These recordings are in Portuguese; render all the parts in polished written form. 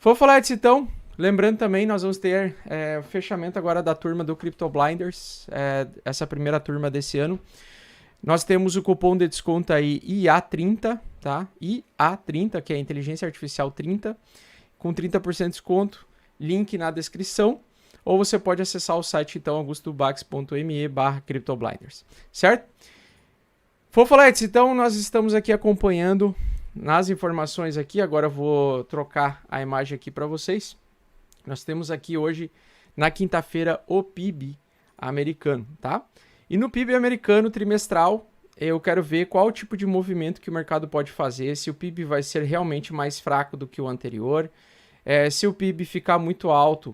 Fofolites, então, lembrando também, nós vamos ter o fechamento agora da turma do Crypto Blinders, essa primeira turma desse ano. Nós temos o cupom de desconto aí IA30, tá? IA30, que é Inteligência Artificial 30, com 30% de desconto, link na descrição, ou você pode acessar o site, então, augustobax.me/CryptoBlinders, certo? Fofolites, então, nós estamos aqui acompanhando nas informações aqui, agora eu vou trocar a imagem aqui para vocês. Nós temos aqui hoje, na quinta-feira, o PIB americano, tá? E no PIB americano trimestral, eu quero ver qual tipo de movimento que o mercado pode fazer, se o PIB vai ser realmente mais fraco do que o anterior, se o PIB ficar muito alto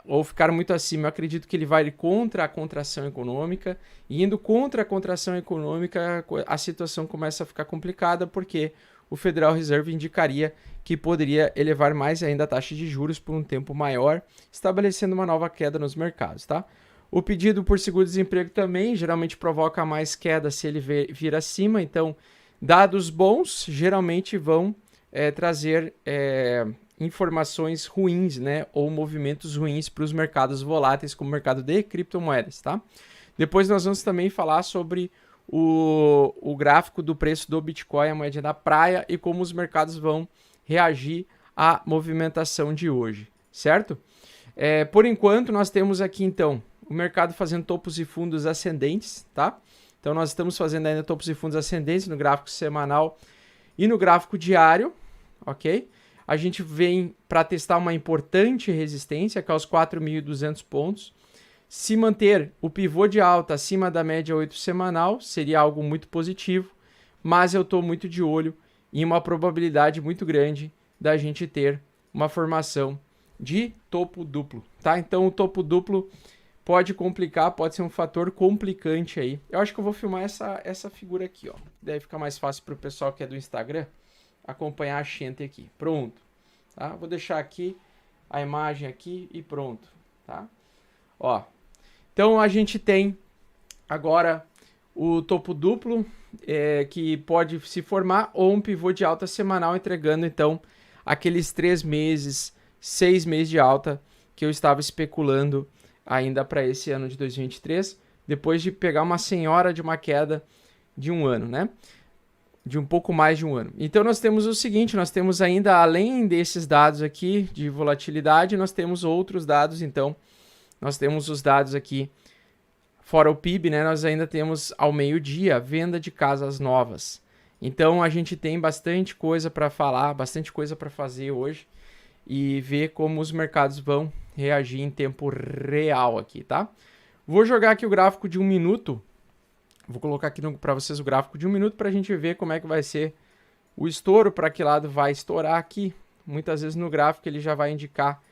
ou ficar muito acima, eu acredito que ele vai contra a contração econômica, e indo contra a contração econômica, a situação começa a ficar complicada, porque o Federal Reserve indicaria que poderia elevar mais ainda a taxa de juros por um tempo maior, estabelecendo uma nova queda nos mercados, tá? O pedido por seguro-desemprego também geralmente provoca mais queda se ele vir acima, então dados bons geralmente vão trazer informações ruins, né, ou movimentos ruins para os mercados voláteis, como o mercado de criptomoedas, tá? Depois nós vamos também falar sobre o gráfico do preço do Bitcoin, a moeda da praia, e como os mercados vão reagir à movimentação de hoje, certo? Por enquanto, nós temos aqui, então, o mercado fazendo topos e fundos ascendentes, tá? Então, nós estamos fazendo ainda topos e fundos ascendentes no gráfico semanal e no gráfico diário, ok? A gente vem para testar uma importante resistência, que é os 4.200 pontos. Se manter o pivô de alta acima da média 8 semanal, seria algo muito positivo, mas eu estou muito de olho em uma probabilidade muito grande da gente ter uma formação de topo duplo, tá? Então o topo duplo pode complicar, pode ser um fator complicante aí. Eu acho que eu vou filmar essa figura aqui, ó. Deve ficar mais fácil para o pessoal que é do Instagram acompanhar a gente aqui. Pronto, tá? Vou deixar aqui a imagem aqui e pronto, tá? Ó, então a gente tem agora o topo duplo que pode se formar, ou um pivô de alta semanal entregando então aqueles 3 meses, 6 meses de alta que eu estava especulando ainda para esse ano de 2023, depois de pegar uma senhora de uma queda de um ano, né? De um pouco mais de um ano. Então nós temos o seguinte, nós temos ainda, além desses dados aqui de volatilidade, nós temos outros dados, então nós temos os dados aqui, fora o PIB, né, nós ainda temos ao meio-dia venda de casas novas. Então a gente tem bastante coisa para falar, bastante coisa para fazer hoje e ver como os mercados vão reagir em tempo real aqui, tá? Vou jogar aqui o gráfico de 1 minuto. Vou colocar aqui para vocês o gráfico de 1 minuto para a gente ver como é que vai ser o estouro, para que lado vai estourar aqui. Muitas vezes no gráfico ele já vai indicar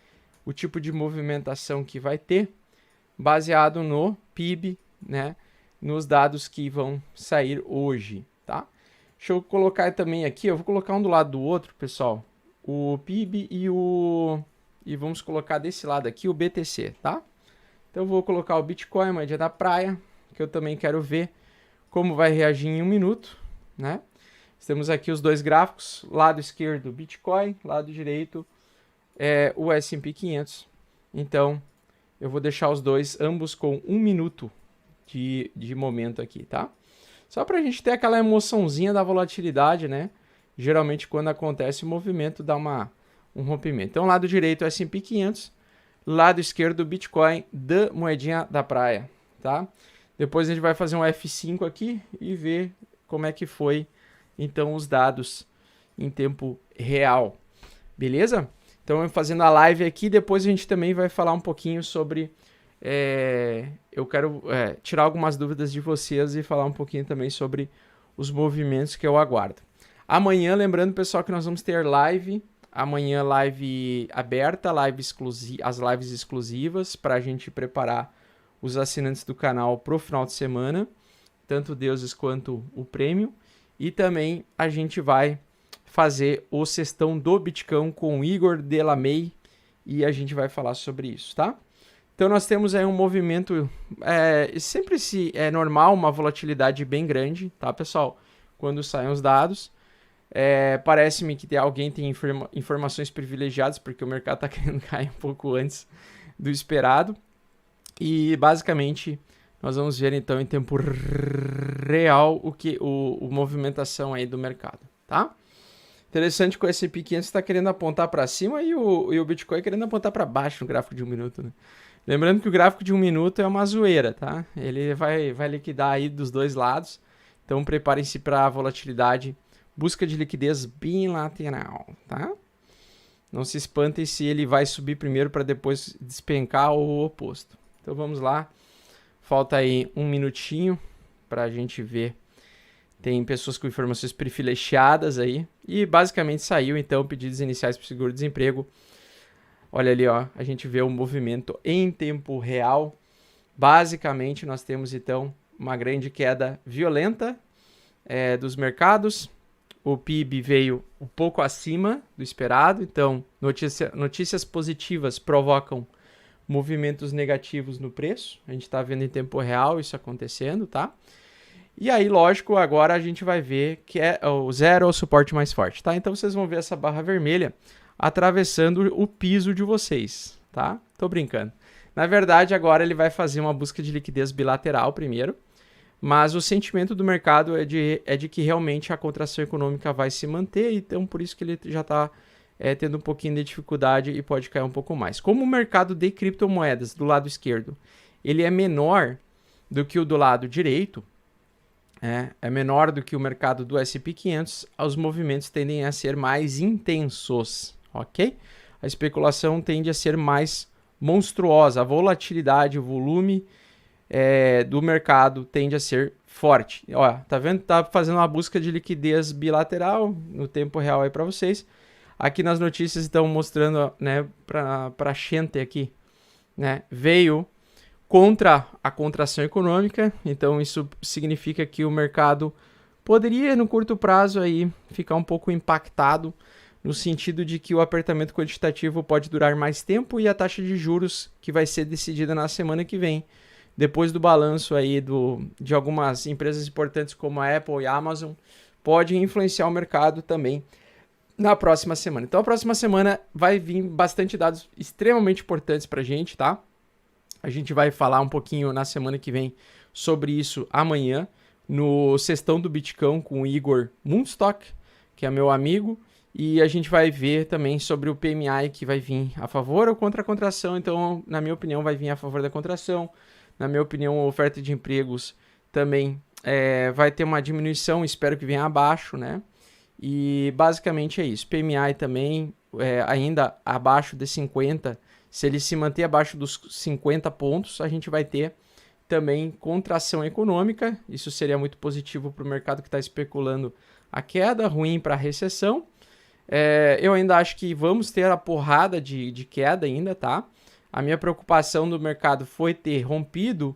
o tipo de movimentação que vai ter, baseado no PIB, né, nos dados que vão sair hoje, tá? Deixa eu colocar também aqui, eu vou colocar um do lado do outro, pessoal, o PIB e vamos colocar desse lado aqui o BTC, tá? Então eu vou colocar o Bitcoin, moeda da praia, que eu também quero ver como vai reagir em 1 minuto, né? Temos aqui os dois gráficos, lado esquerdo Bitcoin, lado direito o S&P 500. Então, eu vou deixar os dois, ambos com 1 minuto de momento aqui, tá? Só para a gente ter aquela emoçãozinha da volatilidade, né? Geralmente, quando acontece o movimento, dá um rompimento. Então, lado direito S&P 500, lado esquerdo Bitcoin da moedinha da praia, tá? Depois a gente vai fazer um F5 aqui e ver como é que foi, então, os dados em tempo real. Beleza? Então, fazendo a live aqui, depois a gente também vai falar um pouquinho sobre... eu quero tirar algumas dúvidas de vocês e falar um pouquinho também sobre os movimentos que eu aguardo. Amanhã, lembrando, pessoal, que nós vamos ter live. Amanhã, live aberta, as lives exclusivas, para a gente preparar os assinantes do canal para o final de semana, tanto deuses quanto o prêmio. E também a gente vai fazer o Sextão do Bitcão com o Igor Delamey e a gente vai falar sobre isso, tá? Então nós temos aí um movimento, sempre é normal uma volatilidade bem grande, tá, pessoal? Quando saem os dados. Parece-me que alguém tem informações privilegiadas, porque o mercado está querendo cair um pouco antes do esperado. E basicamente nós vamos ver então em tempo real a movimentação aí do mercado, tá? Interessante que o S&P 500 está querendo apontar para cima e o Bitcoin querendo apontar para baixo no gráfico de 1 minuto, né? Lembrando que o gráfico de 1 minuto é uma zoeira, tá? Ele vai liquidar aí dos dois lados. Então preparem-se para a volatilidade, busca de liquidez bilateral, tá? Não se espantem se ele vai subir primeiro para depois despencar ou o oposto. Então vamos lá. Falta aí 1 minutinho para a gente ver. Tem pessoas com informações privilegiadas aí. E basicamente saiu então pedidos iniciais para o seguro-desemprego. Olha ali, ó, a gente vê o movimento em tempo real. Basicamente nós temos então uma grande queda violenta dos mercados. O PIB veio um pouco acima do esperado. Então notícias positivas provocam movimentos negativos no preço. A gente está vendo em tempo real isso acontecendo, tá? E aí, lógico, agora a gente vai ver que o zero é o suporte mais forte, tá? Então vocês vão ver essa barra vermelha atravessando o piso de vocês, tá? Tô brincando. Na verdade, agora ele vai fazer uma busca de liquidez bilateral primeiro, mas o sentimento do mercado é de que realmente a contração econômica vai se manter, então por isso que ele já está tendo um pouquinho de dificuldade e pode cair um pouco mais. Como o mercado de criptomoedas do lado esquerdo, ele é menor do que o do lado direito, é menor do que o mercado do S&P 500, os movimentos tendem a ser mais intensos, ok? A especulação tende a ser mais monstruosa, a volatilidade, o volume do mercado tende a ser forte. Ó, tá vendo? Tá fazendo uma busca de liquidez bilateral no tempo real aí para vocês. Aqui nas notícias estão mostrando, né, para a gente aqui, né, veio contra a contração econômica, então isso significa que o mercado poderia no curto prazo aí ficar um pouco impactado no sentido de que o apertamento quantitativo pode durar mais tempo e a taxa de juros que vai ser decidida na semana que vem, depois do balanço aí de algumas empresas importantes como a Apple e a Amazon, pode influenciar o mercado também na próxima semana. Então a próxima semana vai vir bastante dados extremamente importantes para a gente, tá? A gente vai falar um pouquinho na semana que vem sobre isso amanhã, no Sextão do Bitcão com o Igor Mundstock, que é meu amigo, e a gente vai ver também sobre o PMI que vai vir a favor ou contra a contração. Então, na minha opinião, vai vir a favor da contração. Na minha opinião, a oferta de empregos também vai ter uma diminuição, espero que venha abaixo, né? E basicamente é isso. PMI também ainda abaixo de 50. Se ele se manter abaixo dos 50 pontos, a gente vai ter também contração econômica. Isso seria muito positivo para o mercado que está especulando a queda, ruim para a recessão. Eu ainda acho que vamos ter a porrada de queda ainda, tá? A minha preocupação do mercado foi ter rompido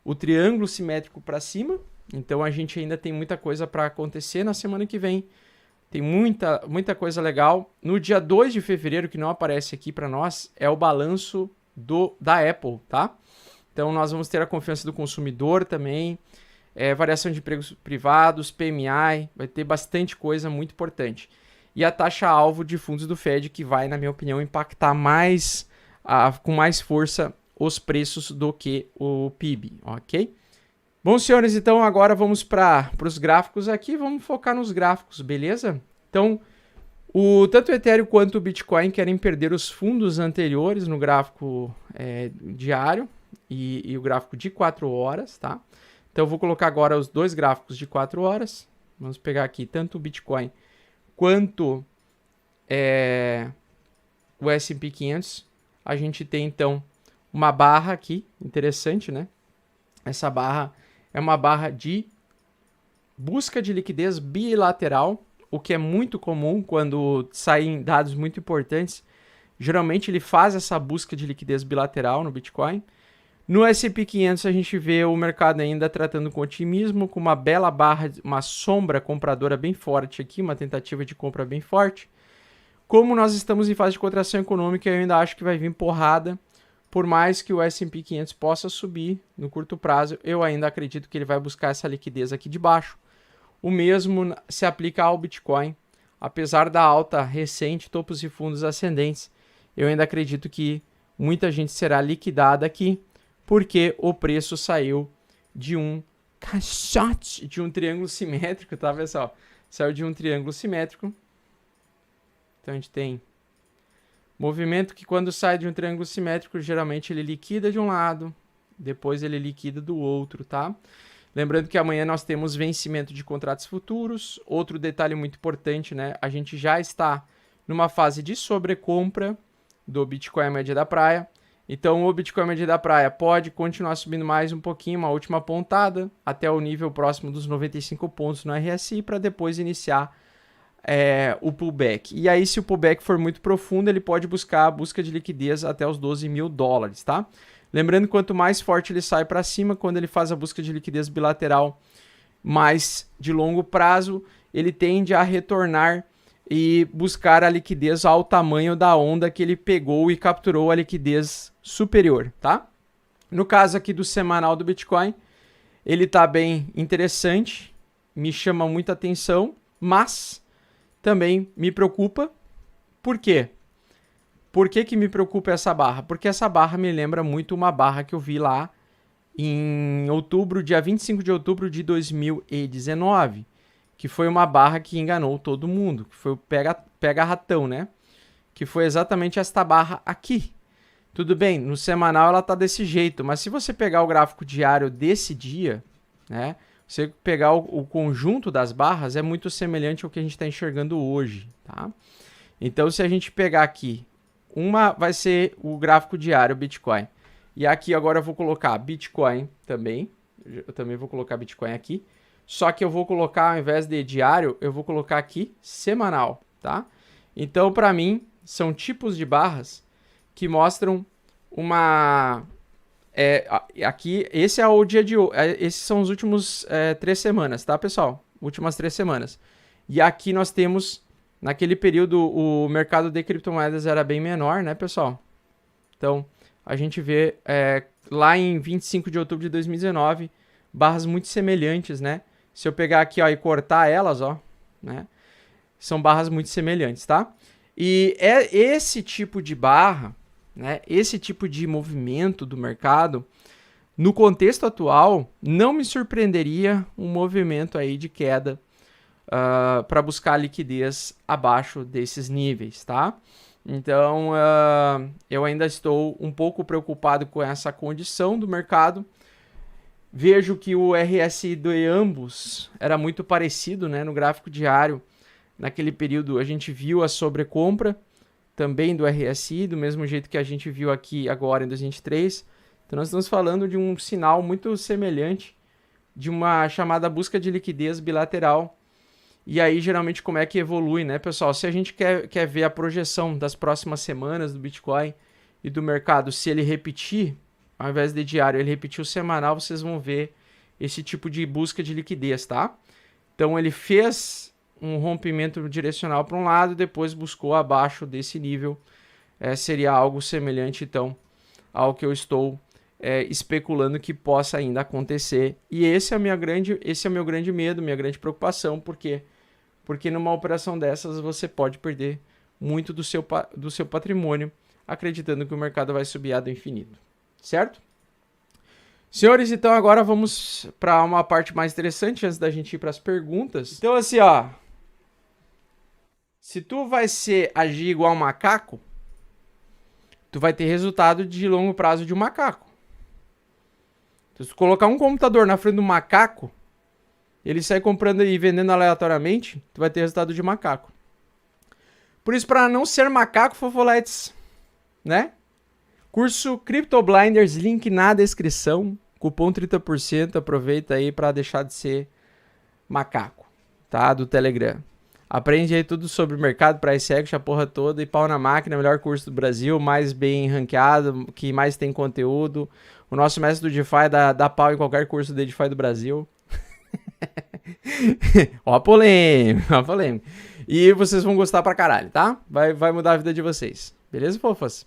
o triângulo simétrico para cima. Então a gente ainda tem muita coisa para acontecer na semana que vem. Tem muita coisa legal. No dia 2 de fevereiro, que não aparece aqui para nós, é o balanço da Apple, tá? Então nós vamos ter a confiança do consumidor também, variação de empregos privados, PMI, vai ter bastante coisa muito importante. E a taxa-alvo de fundos do Fed, que vai, na minha opinião, impactar com mais força os preços do que o PIB, ok? Bom, senhores, então agora vamos para os gráficos aqui, vamos focar nos gráficos, beleza? Então, tanto o Ethereum quanto o Bitcoin querem perder os fundos anteriores no gráfico diário e o gráfico de 4 horas, tá? Então, eu vou colocar agora os dois gráficos de 4 horas. Vamos pegar aqui tanto o Bitcoin quanto o S&P 500. A gente tem, então, uma barra aqui, interessante, né? Essa barra é uma barra de busca de liquidez bilateral, o que é muito comum quando saem dados muito importantes. Geralmente ele faz essa busca de liquidez bilateral no Bitcoin. No S&P 500 a gente vê o mercado ainda tratando com otimismo, com uma bela barra, uma sombra compradora bem forte aqui, uma tentativa de compra bem forte. Como nós estamos em fase de contração econômica, eu ainda acho que vai vir porrada. Por mais que o S&P 500 possa subir no curto prazo, eu ainda acredito que ele vai buscar essa liquidez aqui de baixo. O mesmo se aplica ao Bitcoin. apesar da alta recente, topos e fundos ascendentes, eu ainda acredito que muita gente será liquidada aqui, porque o preço saiu de um caixote, de um triângulo simétrico, tá, pessoal? Saiu de um triângulo simétrico. Então a gente tem movimento que quando sai de um triângulo simétrico, geralmente ele liquida de um lado, depois ele liquida do outro, tá? Lembrando que amanhã nós temos vencimento de contratos futuros. Outro detalhe muito importante, né? A gente já está numa fase de sobrecompra do Bitcoin média da praia. Então o Bitcoin média da praia pode continuar subindo mais um pouquinho, uma última pontada, até o nível próximo dos 95 pontos no RSI, para depois iniciar o pullback. E aí, se o pullback for muito profundo, ele pode buscar a busca de liquidez até os 12 mil dólares, tá? Lembrando que quanto mais forte ele sai para cima, quando ele faz a busca de liquidez bilateral mais de longo prazo, ele tende a retornar e buscar a liquidez ao tamanho da onda que ele pegou e capturou a liquidez superior, tá? No caso aqui do semanal do Bitcoin, ele tá bem interessante, me chama muita atenção, mas também me preocupa. Por quê? Por que me preocupa essa barra? Porque essa barra me lembra muito uma barra que eu vi lá em outubro, dia 25 de outubro de 2019, que foi uma barra que enganou todo mundo, que foi o pega-ratão, né? Que foi exatamente esta barra aqui. Tudo bem, no semanal ela tá desse jeito, mas se você pegar o gráfico diário desse dia, né? Você pegar o conjunto das barras, é muito semelhante ao que a gente está enxergando hoje, tá? Então, se a gente pegar aqui, uma vai ser o gráfico diário Bitcoin. E aqui agora eu vou colocar Bitcoin também. Eu também vou colocar Bitcoin aqui. Só que eu vou colocar, ao invés de diário, eu vou colocar aqui semanal, tá? Então, para mim, são tipos de barras que mostram uma... aqui, esse é o dia de hoje. Esses são os últimos 3 semanas, tá, pessoal? Últimas 3 semanas. E aqui nós temos... Naquele período, o mercado de criptomoedas era bem menor, né, pessoal? Então, a gente vê lá em 25 de outubro de 2019, barras muito semelhantes, né? Se eu pegar aqui, ó, e cortar elas, ó, né? São barras muito semelhantes, tá? E é esse tipo de barra, né? Esse tipo de movimento do mercado, no contexto atual, não me surpreenderia um movimento aí de queda para buscar liquidez abaixo desses níveis, tá? Então, eu ainda estou um pouco preocupado com essa condição do mercado. Vejo que o RSI de ambos era muito parecido, né? No gráfico diário, naquele período, a gente viu a sobrecompra também do RSI, do mesmo jeito que a gente viu aqui agora em 2023. Então, nós estamos falando de um sinal muito semelhante de uma chamada busca de liquidez bilateral. E aí, geralmente, como é que evolui, né, pessoal? Se a gente quer ver a projeção das próximas semanas do Bitcoin e do mercado, se ele repetir, ao invés de diário, ele repetir o semanal, vocês vão ver esse tipo de busca de liquidez, tá? Então, ele fez um rompimento direcional para um lado, depois buscou abaixo desse nível. Seria algo semelhante, então, ao que eu estou especulando que possa ainda acontecer. E esse é o meu grande medo, minha grande preocupação, porque numa operação dessas você pode perder muito do seu patrimônio, acreditando que o mercado vai subir ad infinito, certo? Senhores, então agora vamos para uma parte mais interessante antes da gente ir para as perguntas. Então assim, ó, se tu vai agir igual um macaco, tu vai ter resultado de longo prazo de um macaco. Se tu colocar um computador na frente do macaco, ele sai comprando e vendendo aleatoriamente, tu vai ter resultado de macaco. Por isso, para não ser macaco, fofoletes, né? Curso Crypto Blinders, link na descrição, cupom 30%, aproveita aí para deixar de ser macaco, tá? Do Telegram. Aprende aí tudo sobre o mercado, price action, a porra toda, e pau na máquina, melhor curso do Brasil, mais bem ranqueado, que mais tem conteúdo. O nosso mestre do DeFi dá pau em qualquer curso de DeFi do Brasil. Ó a polêmica, ó a polêmica. E vocês vão gostar pra caralho, tá? Vai mudar a vida de vocês. Beleza, fofas?